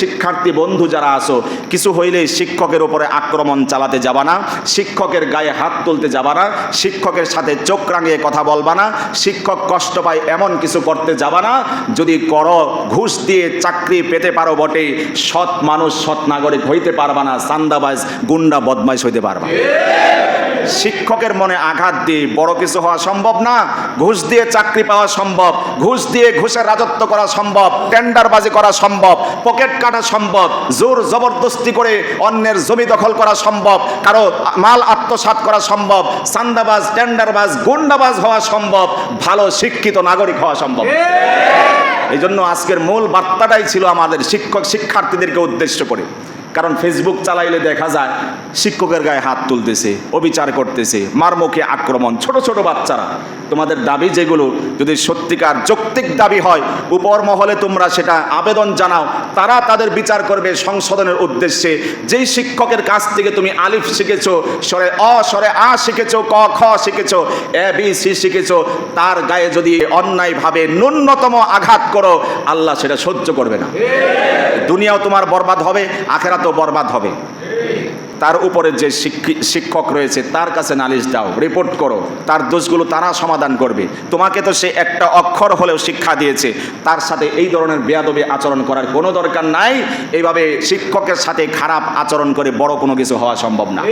শিক্ষার্থী বন্ধু যারা আসো, কিছু হইলে শিক্ষকের উপরে আক্রমণ চালাতে যাবা না, শিক্ষকের গায়ে হাত তুলতে যাবা না, শিক্ষকের সাথে চোখ রাঙিয়ে কথা বলবা না, শিক্ষক কষ্ট পায় এমন কিছু করতে যাবা না। যদি করো, ঘুষ দিয়ে চাকরি পেতে পারো বটে, সৎ মানুষ সৎ নাগরিক হইতে পারবা না, চান্দাবাজ গুন্ডা বদমাইশ হইতে পারবা। শিক্ষকের মনে আঘাত দিয়ে বড় কিছু হওয়া সম্ভব না। ঘুষ দিয়ে চাকরি পাওয়া সম্ভব, ঘুষ দিয়ে ঘুষের রাজত্ব করা সম্ভব, টেন্ডারবাজি করা সম্ভব, পকেট কাটা সম্ভব, জোর জবরদস্তি করে অন্যের জমি দখল করা সম্ভব, কারো মাল আত্মসাৎ করা সম্ভব, চান্দাবাজ টেন্ডারবাজ গুন্ডাবাজ হওয়া সম্ভব, ভালো শিক্ষিত নাগরিক হওয়া সম্ভব। এই জন্য আজকের মূল বার্তাটাই ছিল আমাদের শিক্ষার্থীদেরকে উদ্দেশ্য করে। কারণ ফেসবুক চালাইলে দেখা যায় শিক্ষকের গায়ে হাত তুলতেছে, অবিচার করতেছে, মারমুখী আক্রমণ, ছোট ছোট বাচ্চারা। তোমাদের দাবি যেগুলো যদি সত্যিকার যৌক্তিক দাবি হয়, উপর মহলে তোমরা সেটা আবেদন জানাও, তারা তাদের বিচার করবে সংশোধনের উদ্দেশ্যে। যেই শিক্ষকের কাছ থেকে তুমি আলিফ শিখেছো, স্বরে অ স্বরে আ শিখেছো, ক খ শিখেছো, এ বি সি শিখেছো, তার গায়ে যদি অন্যায়ভাবে ন্যূনতম আঘাত করো, আল্লাহ সেটা সহ্য করবে না। দুনিয়াও তোমার বরবাদ হবে, আখেরাতেও বরবাদ হবে। তার উপরে যে শিক্ষক রয়েছে তার কাছে নালিশ দাও, রিপোর্ট করো, তার দোষগুলো তারা সমাধান করবে। তোমাকে তো সে একটা অক্ষর হলেও শিক্ষা দিয়েছে, তার সাথে এই ধরনের বেয়াদবি আচরণ করার কোনো দরকার নাই। এইভাবে শিক্ষকের সাথে খারাপ আচরণ করে বড় কোনো কিছু হওয়া সম্ভব না।